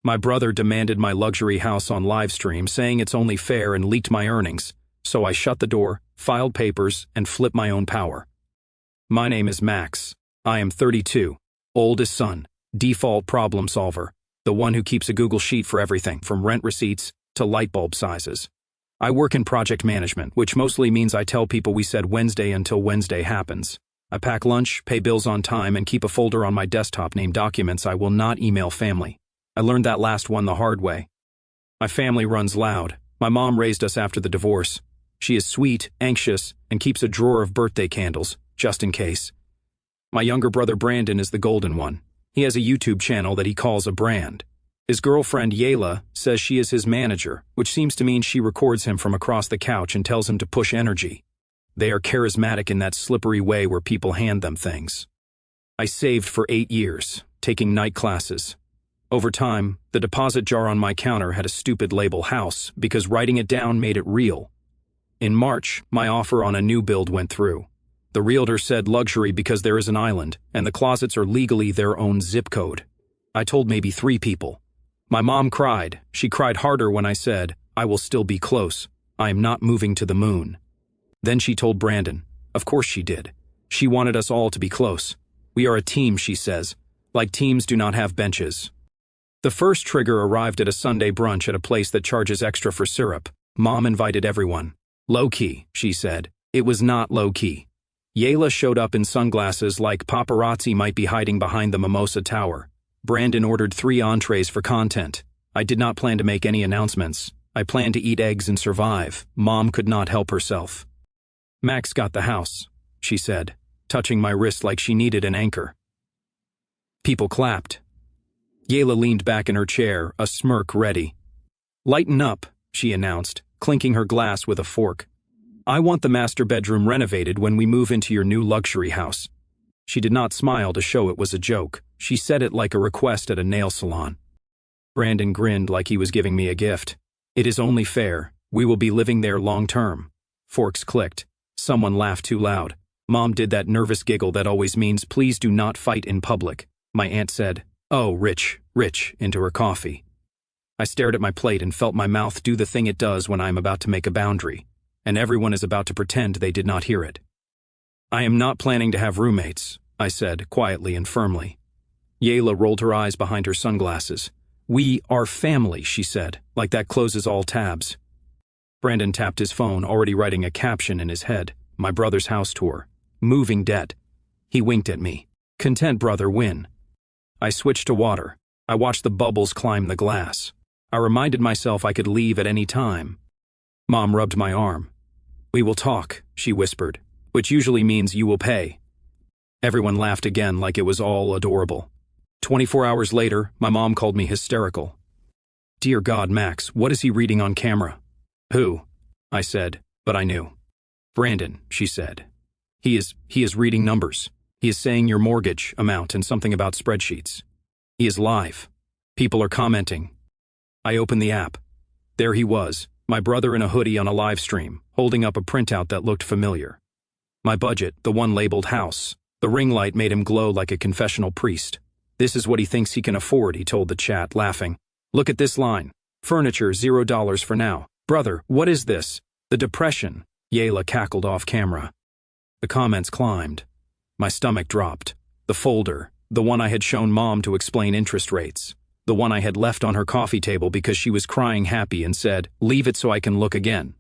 My brother demanded my luxury house on Livestream, saying it's only fair, and leaked my earnings. So I shut the door, filed papers, and flipped my own power. My name is Max. I am 32, oldest son, default problem solver, the one who keeps a Google sheet for everything from rent receipts to light bulb sizes. I work in project management, which mostly means I tell people we said Wednesday until Wednesday happens. I pack lunch, pay bills on time, and keep a folder on my desktop named Documents I will not email family. I learned that last one the hard way. My family runs loud. My mom raised us after the divorce. She is sweet, anxious, and keeps a drawer of birthday candles, just in case. My younger brother Brandon is the golden one. He has a YouTube channel that he calls a brand. His girlfriend Yayla says she is his manager, which seems to mean she records him from across the couch and tells him to push energy. They are charismatic in that slippery way where people hand them things. I saved for 8 years, taking night classes. Over time, the deposit jar on my counter had a stupid label house because writing it down made it real. In March, my offer on a new build went through. The realtor said luxury because there is an island, and the closets are legally their own zip code. I told maybe 3 people. My mom cried. She cried harder when I said, I will still be close. I am not moving to the moon. Then she told Brandon. Of course she did. She wanted us all to be close. We are a team, she says. Like teams do not have benches. The first trigger arrived at a Sunday brunch at a place that charges extra for syrup. Mom invited everyone. Low-key, she said. It was not low-key. Yayla showed up in sunglasses like paparazzi might be hiding behind the Mimosa Tower. Brandon ordered 3 entrees for content. I did not plan to make any announcements. I planned to eat eggs and survive. Mom could not help herself. Max got the house, she said, touching my wrist like she needed an anchor. People clapped. Yayla leaned back in her chair, a smirk ready. Lighten up, she announced, clinking her glass with a fork. I want the master bedroom renovated when we move into your new luxury house. She did not smile to show it was a joke. She said it like a request at a nail salon. Brandon grinned like he was giving me a gift. It is only fair. We will be living there long term. Forks clicked. Someone laughed too loud. Mom did that nervous giggle that always means please do not fight in public. My aunt said, oh, rich, into her coffee. I stared at my plate and felt my mouth do the thing it does when I am about to make a boundary, and everyone is about to pretend they did not hear it. I am not planning to have roommates, I said, quietly and firmly. Yayla rolled her eyes behind her sunglasses. We are family, she said, like that closes all tabs. Brandon tapped his phone, already writing a caption in his head. My brother's house tour. Moving debt. He winked at me. Content brother win. I switched to water. I watched the bubbles climb the glass. I reminded myself I could leave at any time. Mom rubbed my arm. We will talk, she whispered, which usually means you will pay. Everyone laughed again like it was all adorable. 24 hours later, my mom called me hysterical. Dear God, Max, what is he reading on camera? Who? I said, but I knew. Brandon, she said. He is reading numbers. He is saying your mortgage amount and something about spreadsheets. He is live. People are commenting. I opened the app. There he was, my brother in a hoodie on a live stream, holding up a printout that looked familiar. My budget, the one labeled house. The ring light made him glow like a confessional priest. This is what he thinks he can afford, he told the chat, laughing. Look at this line. Furniture, $0 for now. Brother, what is this? The depression. Yayla cackled off camera. The comments climbed. My stomach dropped. The folder, the one I had shown Mom to explain interest rates. The one I had left on her coffee table because she was crying happy and said, leave it so I can look again.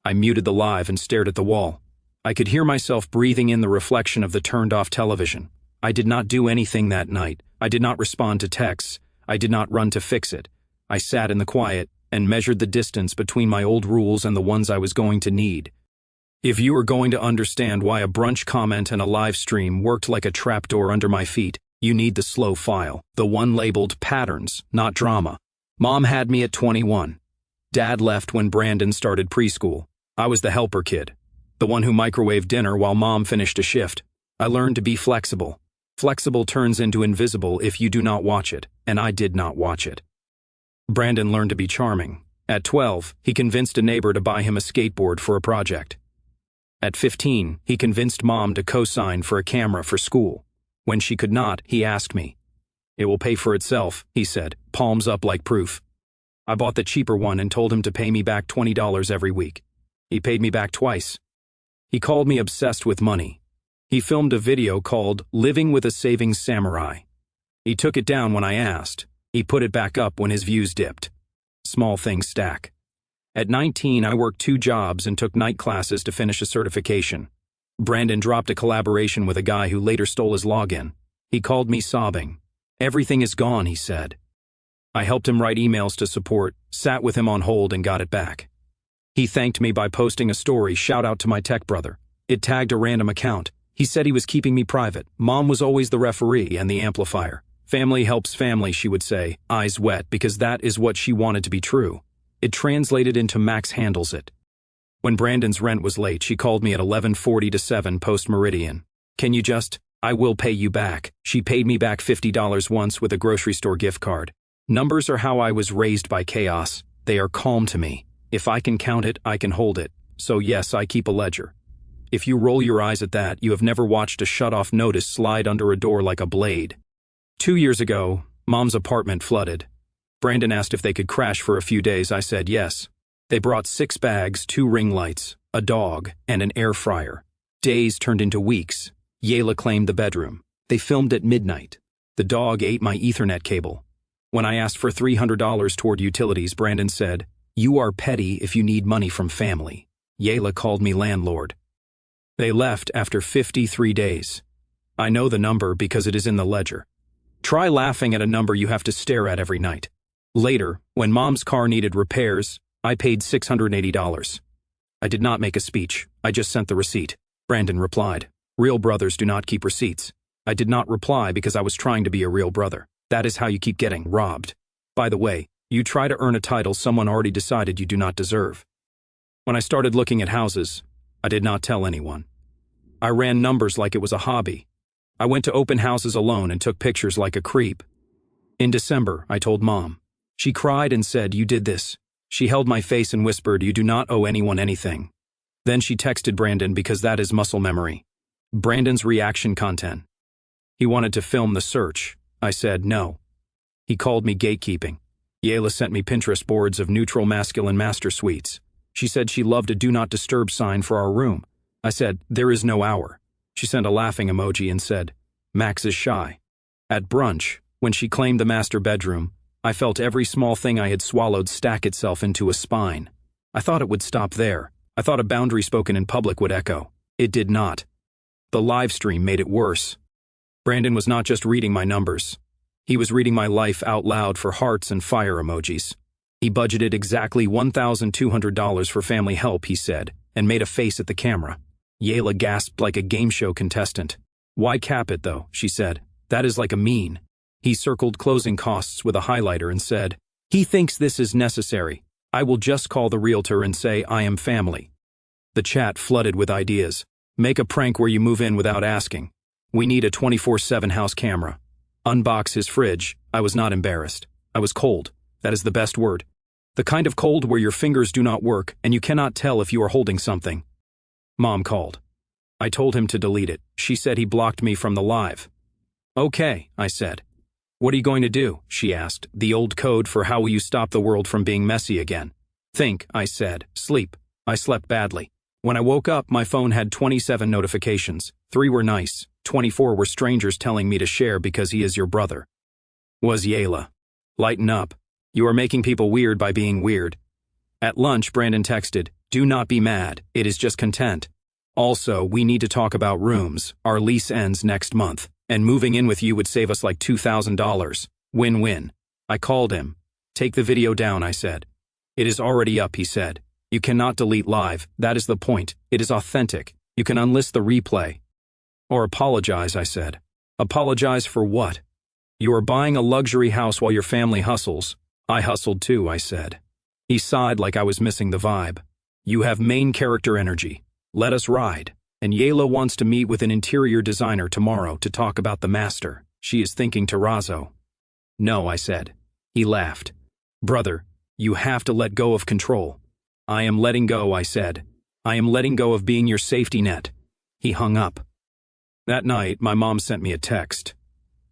I muted the live and stared at the wall. I could hear myself breathing in the reflection of the turned-off television. I did not do anything that night. I did not respond to texts. I did not run to fix it. I sat in the quiet and measured the distance between my old rules and the ones I was going to need. If you are going to understand why a brunch comment and a live stream worked like a trapdoor under my feet, you need the slow file, the one labeled patterns, not drama. Mom had me at 21. Dad left when Brandon started preschool. I was the helper kid, the one who microwaved dinner while Mom finished a shift. I learned to be flexible. Flexible turns into invisible if you do not watch it, and I did not watch it. Brandon learned to be charming. At 12, he convinced a neighbor to buy him a skateboard for a project. At 15, he convinced Mom to co-sign for a camera for school. When she could not, he asked me, It will pay for itself, he said, palms up like proof. I bought the cheaper one and told him to pay me back $20 every week. He paid me back twice. He called me obsessed with money. He filmed a video called Living with a Savings Samurai. He took it down when I asked. He put it back up when his views dipped. Small things stack. At 19, I worked 2 jobs and took night classes to finish a certification. Brandon dropped a collaboration with a guy who later stole his login. He called me sobbing. Everything is gone, he said. I helped him write emails to support, sat with him on hold and got it back. He thanked me by posting a story, shout out to my tech brother. It tagged a random account. He said he was keeping me private. Mom was always the referee and the amplifier. Family helps family, she would say, eyes wet, because that is what she wanted to be true. It translated into Max handles it. When Brandon's rent was late, she called me at 11:40 to 7 post-meridian. Can you just, I will pay you back. She paid me back $50 once with a grocery store gift card. Numbers are how I was raised by chaos. They are calm to me. If I can count it, I can hold it. So yes, I keep a ledger. If you roll your eyes at that, you have never watched a shut-off notice slide under a door like a blade. 2 years ago, Mom's apartment flooded. Brandon asked if they could crash for a few days. I said yes. They brought 6 bags, 2 ring lights, a dog, and an air fryer. Days turned into weeks. Yayla claimed the bedroom. They filmed at midnight. The dog ate my Ethernet cable. When I asked for $300 toward utilities, Brandon said, "You are petty if you need money from family." Yayla called me landlord. They left after 53 days. I know the number because it is in the ledger. Try laughing at a number you have to stare at every night. Later, when Mom's car needed repairs, I paid $680. I did not make a speech. I just sent the receipt. Brandon replied, "Real brothers do not keep receipts." I did not reply because I was trying to be a real brother. That is how you keep getting robbed. By the way, you try to earn a title someone already decided you do not deserve. When I started looking at houses, I did not tell anyone. I ran numbers like it was a hobby. I went to open houses alone and took pictures like a creep. In December, I told Mom. She cried and said, "You did this." She held my face and whispered, "You do not owe anyone anything." Then she texted Brandon because that is muscle memory. Brandon's reaction content. He wanted to film the search. I said no. He called me gatekeeping. Yayla sent me Pinterest boards of neutral masculine master suites. She said she loved a do not disturb sign for our room. I said, "There is no hour." She sent a laughing emoji and said, "Max is shy." At brunch, when she claimed the master bedroom, I felt every small thing I had swallowed stack itself into a spine. I thought it would stop there. I thought a boundary spoken in public would echo. It did not. The live stream made it worse. Brandon was not just reading my numbers. He was reading my life out loud for hearts and fire emojis. He budgeted exactly $1,200 for family help, he said, and made a face at the camera. Yayla gasped like a game show contestant. "Why cap it, though?" she said. "That is like a mean." He circled closing costs with a highlighter and said, "He thinks this is necessary. I will just call the realtor and say I am family." The chat flooded with ideas. Make a prank where you move in without asking. We need a 24/7 house camera. Unbox his fridge. I was not embarrassed. I was cold. That is the best word. The kind of cold where your fingers do not work and you cannot tell if you are holding something. Mom called. I told him to delete it. She said he blocked me from the live. "Okay," I said. "What are you going to do?" she asked. "The old code for how will you stop the world from being messy again?" "Think," I said. "Sleep." I slept badly. When I woke up, my phone had 27 notifications. 3 were nice. 24 were strangers telling me to share because he is your brother. Was Yayla. "Lighten up. You are making people weird by being weird." At lunch, Brandon texted, "Do not be mad. It is just content. Also, we need to talk about rooms. Our lease ends next month, and moving in with you would save us like $2,000. Win-win." I called him. "Take the video down," I said. "It is already up," he said. "You cannot delete live. That is the point. It is authentic. You can unlist the replay." "Or apologize," I said. "Apologize for what?" "You are buying a luxury house while your family hustles." "I hustled too," I said. He sighed like I was missing the vibe. "You have main character energy. Let us ride." And Yayla wants to meet with an interior designer tomorrow to talk about the master. She is thinking terrazzo. "No," I said. He laughed. "Brother, you have to let go of control." "I am letting go," I said. "I am letting go of being your safety net." He hung up. That night, my mom sent me a text.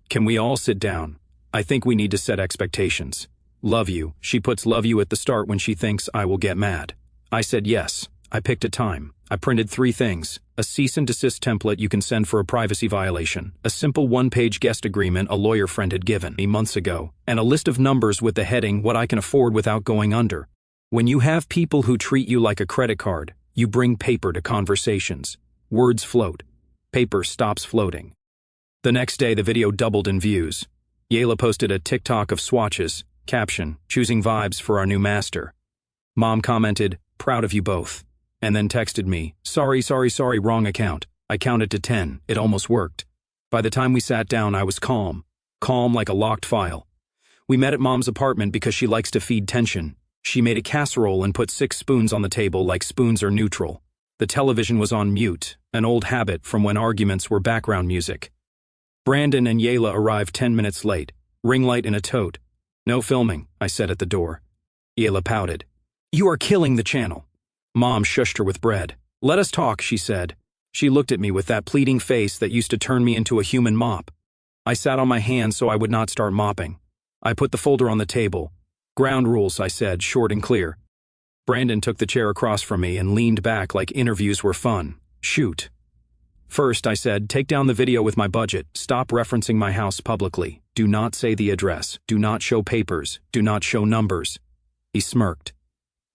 "Can we all sit down? I think we need to set expectations. Love you. She puts love you at the start when she thinks I will get mad. I said yes. I picked a time. I printed 3 things. A cease and desist template you can send for a privacy violation, a simple 1-page guest agreement a lawyer friend had given me months ago, and a list of numbers with the heading what I can afford without going under. When you have people who treat you like a credit card, you bring paper to conversations. Words float. Paper stops floating. The next day, the video doubled in views. Yayla posted a TikTok of swatches, caption, choosing vibes for our new master. Mom commented, proud of you both. And then texted me, sorry, wrong account. I counted to 10. It almost worked. By the time we sat down, I was calm. Calm like a locked file. We met at Mom's apartment because she likes to feed tension. She made a casserole and put 6 spoons on the table like spoons are neutral. The television was on mute, an old habit from when arguments were background music. Brandon and Yayla arrived 10 minutes late, ring light in a tote. No filming, I said at the door. Yayla pouted. You are killing the channel. Mom shushed her with bread. Let us talk, she said. She looked at me with that pleading face that used to turn me into a human mop. I sat on my hands so I would not start mopping. I put the folder on the table. Ground rules, I said, short and clear. Brandon took the chair across from me and leaned back like interviews were fun. Shoot. First, I said, take down the video with my budget. Stop referencing my house publicly. Do not say the address. Do not show papers. Do not show numbers. He smirked.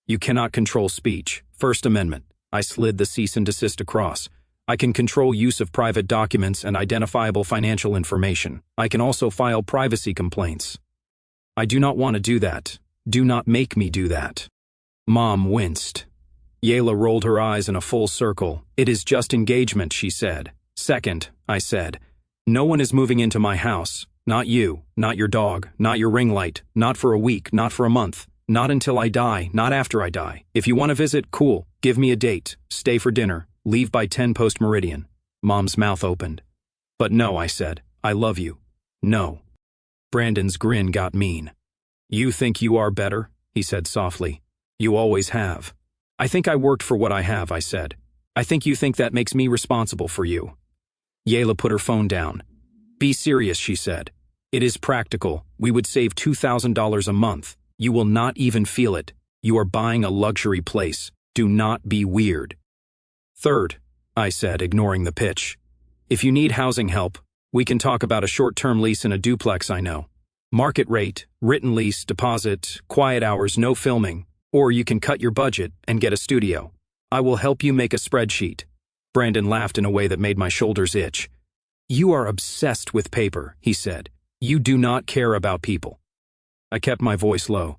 You cannot control speech. First Amendment. I slid the cease and desist across. I can control use of private documents and identifiable financial information. I can also file privacy complaints. I do not want to do that. Do not make me do that. Mom winced. Yayla rolled her eyes in a full circle. It is just engagement, she said. Second, I said, no one is moving into my house. Not you, not your dog, not your ring light, not for a week, not for a month. Not until I die, not after I die. If you want to visit, cool. Give me a date. Stay for dinner. Leave by 10 post-meridian. Mom's mouth opened. But no, I said. I love you. No. Brandon's grin got mean. You think you are better? He said softly. You always have. I think I worked for what I have, I said. I think you think that makes me responsible for you. Yayla put her phone down. Be serious, she said. It is practical. We would save $2,000 a month. You will not even feel it. You are buying a luxury place. Do not be weird. Third, I said, ignoring the pitch. If you need housing help, we can talk about a short-term lease in a duplex I know. Market rate, written lease, deposit, quiet hours, no filming. Or you can cut your budget and get a studio. I will help you make a spreadsheet. Brandon laughed in a way that made my shoulders itch. You are obsessed with paper, he said. You do not care about people. I kept my voice low.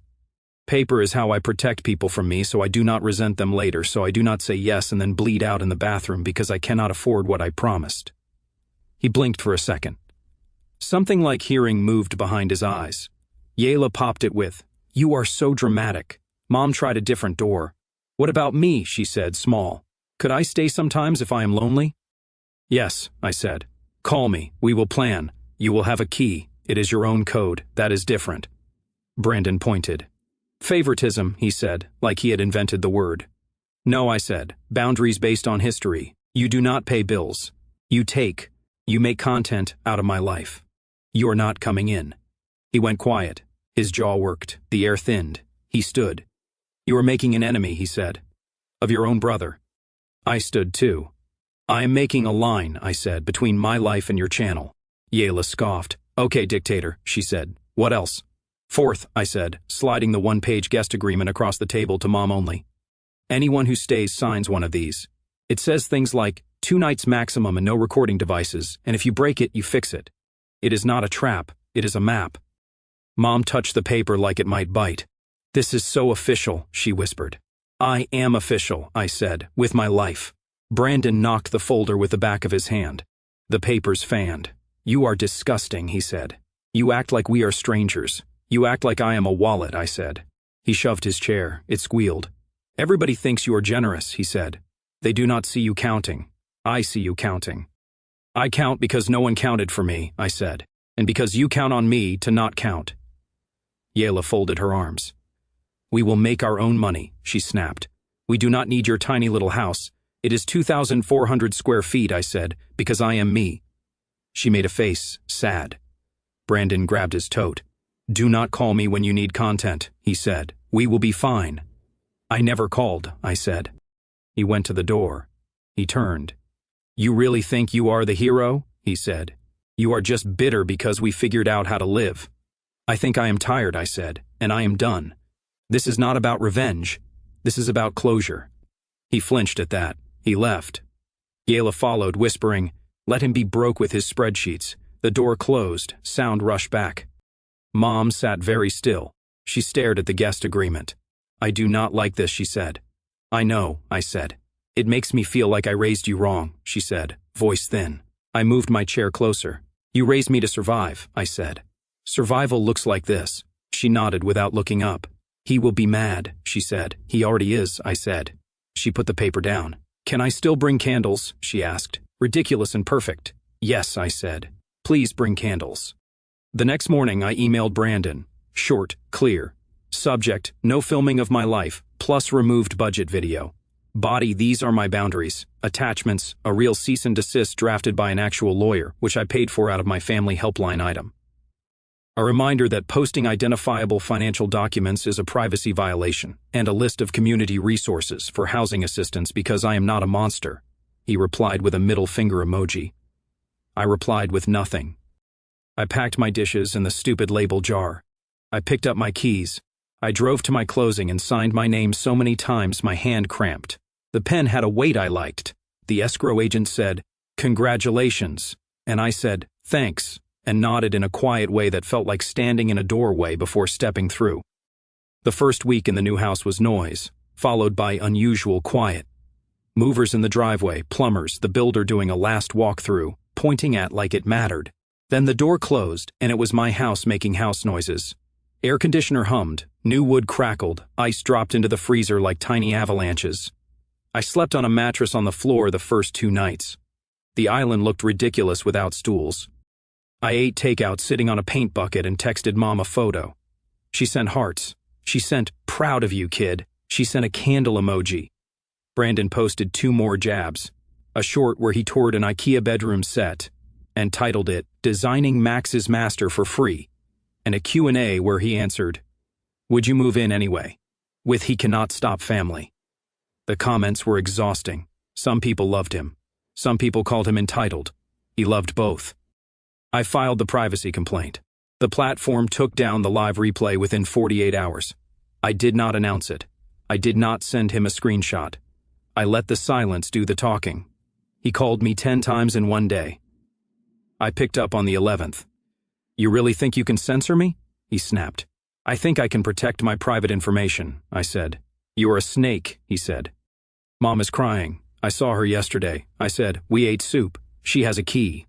Paper is how I protect people from me, so I do not resent them later, so I do not say yes and then bleed out in the bathroom because I cannot afford what I promised. He blinked for a second. Something like hearing moved behind his eyes. Yayla popped it with, You are so dramatic. Mom tried a different door. What about me, she said, small. Could I stay sometimes if I am lonely? Yes, I said. Call me. We will plan. You will have a key. It is your own code. That is different. Brandon pointed. Favoritism, he said, like he had invented the word. No, I said. Boundaries based on history. You do not pay bills. You take. You make content out of my life. You are not coming in. He went quiet. His jaw worked. The air thinned. He stood. You are making an enemy, he said. Of your own brother. I stood too. I am making a line, I said, between my life and your channel. Yayla scoffed. Okay, dictator, she said. What else? Fourth, I said, sliding the 1-page guest agreement across the table to Mom only. Anyone who stays signs one of these. It says things like, 2 nights maximum and no recording devices, and if you break it, you fix it. It is not a trap, it is a map. Mom touched the paper like it might bite. This is so official, she whispered. I am official, I said, with my life. Brandon knocked the folder with the back of his hand. The papers fanned. You are disgusting, he said. You act like we are strangers. You act like I am a wallet, I said. He shoved his chair. It squealed. Everybody thinks you are generous, he said. They do not see you counting. I see you counting. I count because no one counted for me, I said, and because you count on me to not count. Yayla folded her arms. We will make our own money, she snapped. We do not need your tiny little house. It is 2,400 square feet, I said, because I am me. She made a face, sad. Brandon grabbed his tote. "Do not call me when you need content," he said. "We will be fine." "I never called," I said. He went to the door. He turned. "You really think you are the hero?" he said. "You are just bitter because we figured out how to live." "I think I am tired," I said, "and I am done. This is not about revenge. This is about closure." He flinched at that. He left. Yayla followed, whispering, "Let him be broke with his spreadsheets." The door closed. Sound rushed back. Mom sat very still. She stared at the guest agreement. "I do not like this," she said. "I know," I said. "It makes me feel like I raised you wrong," she said, voice thin. I moved my chair closer. "You raised me to survive," I said. "Survival looks like this." She nodded without looking up. "He will be mad," she said. "He already is," I said. She put the paper down. "Can I still bring candles?" she asked. "Ridiculous and perfect." "Yes," I said. "Please bring candles." The next morning I emailed Brandon. Short, clear. Subject, no filming of my life, plus removed budget video. Body, these are my boundaries. Attachments, a real cease and desist drafted by an actual lawyer, which I paid for out of my family helpline item. A reminder that posting identifiable financial documents is a privacy violation, and a list of community resources for housing assistance because I am not a monster. He replied with a middle finger emoji. I replied with nothing. I packed my dishes in the stupid label jar. I picked up my keys. I drove to my closing and signed my name so many times my hand cramped. The pen had a weight I liked. The escrow agent said, "Congratulations," and I said, "Thanks," and nodded in a quiet way that felt like standing in a doorway before stepping through. The first week in the new house was noise, followed by unusual quiet. Movers in the driveway, plumbers, the builder doing a last walkthrough, pointing at like it mattered. Then the door closed, and it was my house making house noises. Air conditioner hummed, new wood crackled, ice dropped into the freezer like tiny avalanches. I slept on a mattress on the floor the first 2 nights. The island looked ridiculous without stools. I ate takeout sitting on a paint bucket and texted Mom a photo. She sent hearts. She sent, "Proud of you, kid." She sent a candle emoji. Brandon posted 2 more jabs. A short where he toured an IKEA bedroom set and titled it, "Designing Max's Master for Free," and a Q&A where he answered, "Would you move in anyway?" with "He cannot stop family." The comments were exhausting. Some people loved him. Some people called him entitled. He loved both. I filed the privacy complaint. The platform took down the live replay within 48 hours. I did not announce it. I did not send him a screenshot. I let the silence do the talking. He called me 10 times in one day. I picked up on the 11th. "You really think you can censor me?" he snapped. "I think I can protect my private information," I said. "You are a snake," he said. "Mom is crying. I saw her yesterday." I said, "We ate soup. She has a key."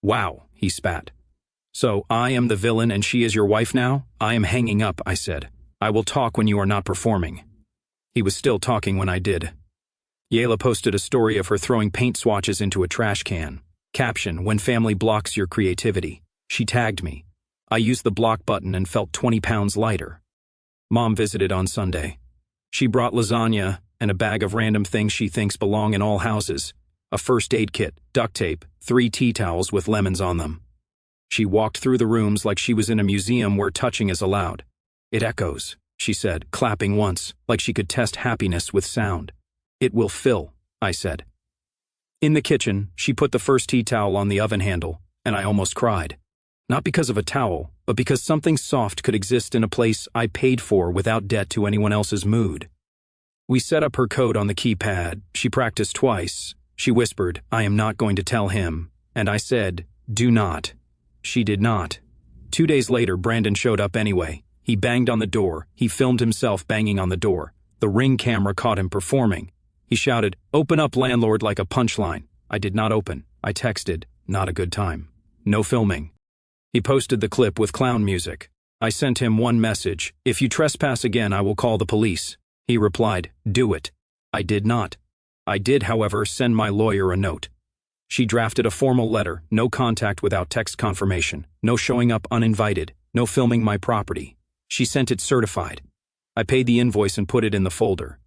"Wow," he spat. "So I am the villain and she is your wife now?" "I am hanging up," I said. "I will talk when you are not performing." He was still talking when I did. Yayla posted a story of her throwing paint swatches into a trash can. Caption, "When family blocks your creativity." She tagged me. I used the block button and felt 20 pounds lighter. Mom visited on Sunday. She brought lasagna and a bag of random things she thinks belong in all houses. A first aid kit, duct tape, 3 tea towels with lemons on them. She walked through the rooms like she was in a museum where touching is allowed. "It echoes," she said, clapping once, like she could test happiness with sound. "It will fill," I said. In the kitchen, she put the first tea towel on the oven handle, and I almost cried. Not because of a towel, but because something soft could exist in a place I paid for without debt to anyone else's mood. We set up her code on the keypad. She practiced twice. She whispered, "I am not going to tell him," and I said, "Do not." She did not. 2 days later, Brandon showed up anyway. He banged on the door. He filmed himself banging on the door. The Ring camera caught him performing. He shouted, "Open up, landlord," like a punchline. I did not open. I texted, "Not a good time. No filming." He posted the clip with clown music. I sent him one message, "If you trespass again, I will call the police." He replied, "Do it." I did not. I did, however, send my lawyer a note. She drafted a formal letter, no contact without text confirmation, no showing up uninvited, no filming my property. She sent it certified. I paid the invoice and put it in the folder.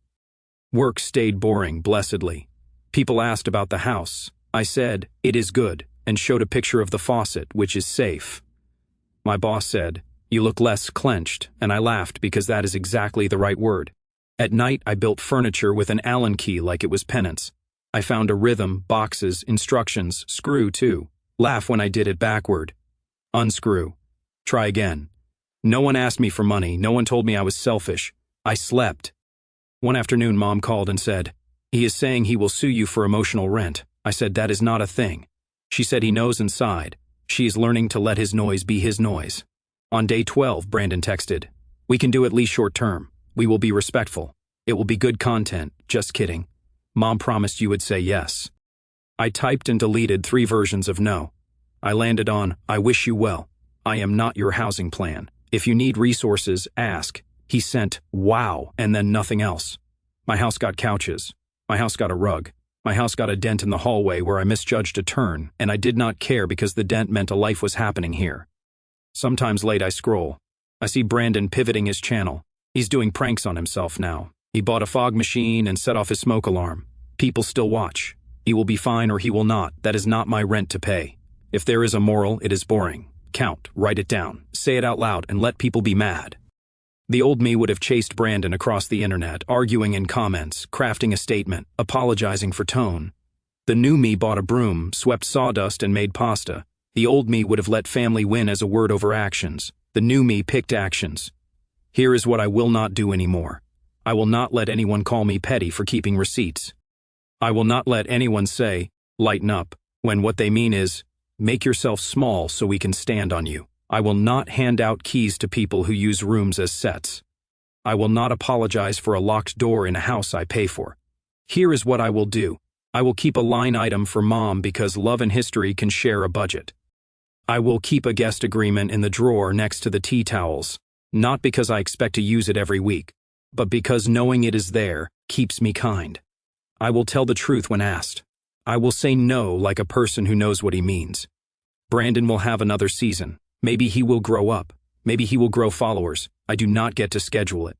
Work stayed boring, blessedly. People asked about the house. I said, "It is good," and showed a picture of the faucet, which is safe. My boss said, "You look less clenched," and I laughed because that is exactly the right word. At night, I built furniture with an Allen key like it was penance. I found a rhythm, boxes, instructions, screw too. Laugh when I did it backward. Unscrew. Try again. No one asked me for money, no one told me I was selfish. I slept. One afternoon, Mom called and said, "He is saying he will sue you for emotional rent." I said, "That is not a thing." She said he knows inside. She is learning to let his noise be his noise. On day 12, Brandon texted, "We can do at least short term. We will be respectful. It will be good content. Just kidding. Mom promised you would say yes." I typed and deleted 3 versions of no. I landed on, "I wish you well. I am not your housing plan. If you need resources, ask." He sent, "Wow," and then nothing else. My house got couches. My house got a rug. My house got a dent in the hallway where I misjudged a turn, and I did not care because the dent meant a life was happening here. Sometimes late I scroll. I see Brandon pivoting his channel. He's doing pranks on himself now. He bought a fog machine and set off his smoke alarm. People still watch. He will be fine or he will not. That is not my rent to pay. If there is a moral, it is boring. Count, write it down, say it out loud, and let people be mad. The old me would have chased Brandon across the internet, arguing in comments, crafting a statement, apologizing for tone. The new me bought a broom, swept sawdust, and made pasta. The old me would have let family win as a word over actions. The new me picked actions. Here is what I will not do anymore. I will not let anyone call me petty for keeping receipts. I will not let anyone say, "Lighten up," when what they mean is, "Make yourself small so we can stand on you." I will not hand out keys to people who use rooms as sets. I will not apologize for a locked door in a house I pay for. Here is what I will do. I will keep a line item for Mom because Love and History can share a budget. I will keep a guest agreement in the drawer next to the tea towels, not because I expect to use it every week, but because knowing it is there keeps me kind. I will tell the truth when asked. I will say no like a person who knows what he means. Brandon will have another season. Maybe he will grow up. Maybe he will grow followers. I do not get to schedule it.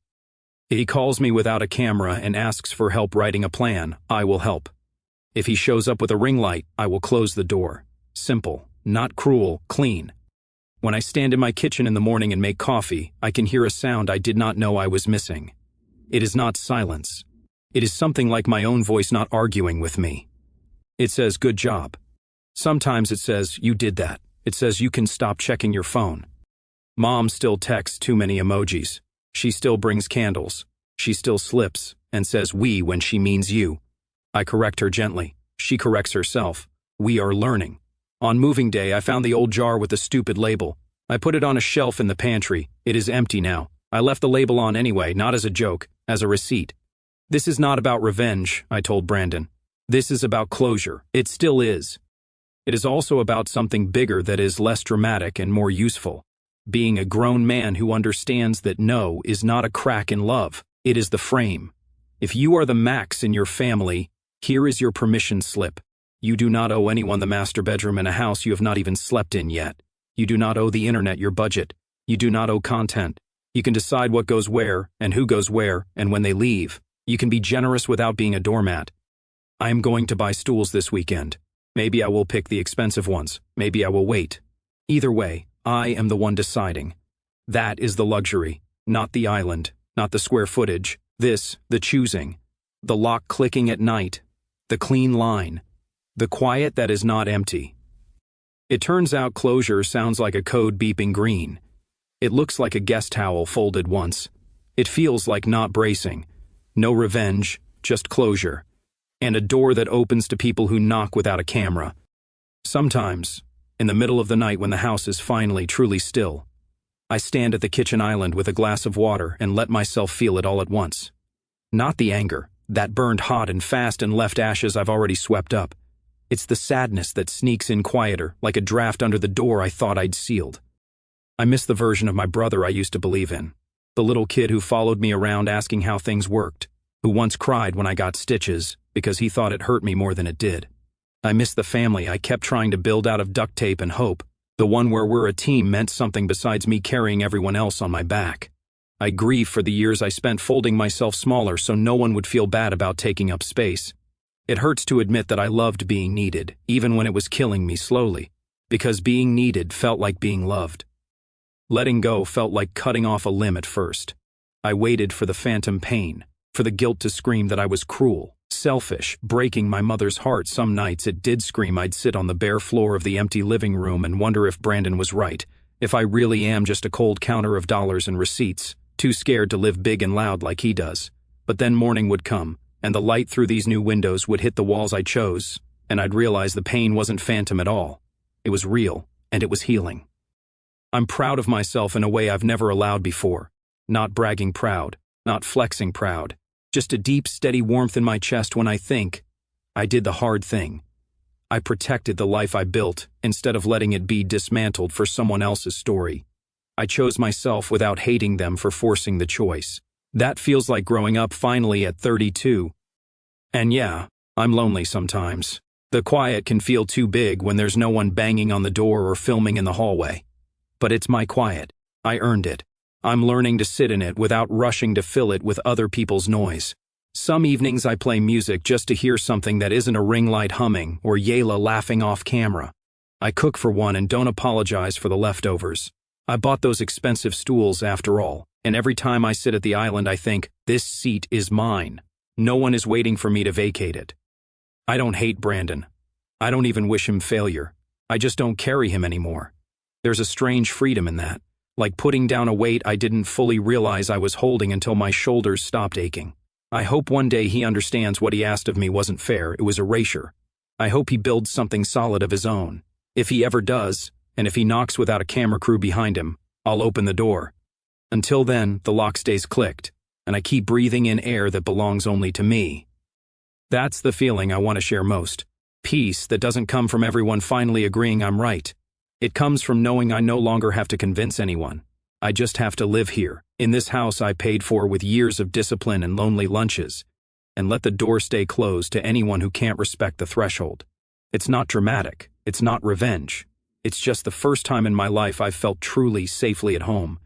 If he calls me without a camera and asks for help writing a plan, I will help. If he shows up with a ring light, I will close the door. Simple, not cruel, clean. When I stand in my kitchen in the morning and make coffee, I can hear a sound I did not know I was missing. It is not silence. It is something like my own voice not arguing with me. It says, "Good job." Sometimes it says, "You did that." It says, "You can stop checking your phone." Mom still texts too many emojis. She still brings candles. She still slips and says "we" when she means "you." I correct her gently. She corrects herself. We are learning. On moving day, I found the old jar with the stupid label. I put it on a shelf in the pantry. It is empty now. I left the label on anyway, not as a joke, as a receipt. This is not about revenge, I told Brandon. This is about closure. It still is. It is also about something bigger that is less dramatic and more useful. Being a grown man who understands that no is not a crack in love. It is the frame. If you are the Max in your family, here is your permission slip. You do not owe anyone the master bedroom in a house you have not even slept in yet. You do not owe the internet your budget. You do not owe content. You can decide what goes where and who goes where and when they leave. You can be generous without being a doormat. I am going to buy stools this weekend. Maybe I will pick the expensive ones. Maybe I will wait. Either way, I am the one deciding. That is the luxury, not the island, not the square footage. This, the choosing. The lock clicking at night. The clean line. The quiet that is not empty. It turns out closure sounds like a code beeping green. It looks like a guest towel folded once. It feels like not bracing. No revenge, just closure. And a door that opens to people who knock without a camera. Sometimes, in the middle of the night when the house is finally truly still, I stand at the kitchen island with a glass of water and let myself feel it all at once. Not the anger, that burned hot and fast and left ashes I've already swept up. It's the sadness that sneaks in quieter, like a draft under the door I thought I'd sealed. I miss the version of my brother I used to believe in. The little kid who followed me around asking how things worked, who once cried when I got stitches because he thought it hurt me more than it did. I miss the family I kept trying to build out of duct tape and hope, the one where we're a team meant something besides me carrying everyone else on my back. I grieve for the years I spent folding myself smaller so no one would feel bad about taking up space. It hurts to admit that I loved being needed, even when it was killing me slowly, because being needed felt like being loved. Letting go felt like cutting off a limb at first. I waited for the phantom pain, for the guilt to scream that I was cruel, selfish, breaking my mother's heart. Some nights it did scream. I'd sit on the bare floor of the empty living room and wonder if Brandon was right, if I really am just a cold counter of dollars and receipts, too scared to live big and loud like he does. But then morning would come, and the light through these new windows would hit the walls I chose, and I'd realize the pain wasn't phantom at all. It was real, and it was healing. I'm proud of myself in a way I've never allowed before. Not bragging proud, not flexing proud, just a deep, steady warmth in my chest when I think, I did the hard thing. I protected the life I built instead of letting it be dismantled for someone else's story. I chose myself without hating them for forcing the choice. That feels like growing up finally at 32. And yeah, I'm lonely sometimes. The quiet can feel too big when there's no one banging on the door or filming in the hallway. But it's my quiet. I earned it. I'm learning to sit in it without rushing to fill it with other people's noise. Some evenings I play music just to hear something that isn't a ring light humming or Yayla laughing off camera. I cook for one and don't apologize for the leftovers. I bought those expensive stools after all, and every time I sit at the island I think, this seat is mine. No one is waiting for me to vacate it. I don't hate Brandon. I don't even wish him failure. I just don't carry him anymore. There's a strange freedom in that, like putting down a weight I didn't fully realize I was holding until my shoulders stopped aching. I hope one day he understands what he asked of me wasn't fair, it was erasure. I hope he builds something solid of his own. If he ever does, and if he knocks without a camera crew behind him, I'll open the door. Until then, the lock stays clicked, and I keep breathing in air that belongs only to me. That's the feeling I want to share most. Peace that doesn't come from everyone finally agreeing I'm right. It comes from knowing I no longer have to convince anyone. I just have to live here, in this house I paid for with years of discipline and lonely lunches, and let the door stay closed to anyone who can't respect the threshold. It's not dramatic. It's not revenge. It's just the first time in my life I've felt truly safely at home,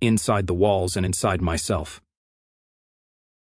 inside the walls and inside myself.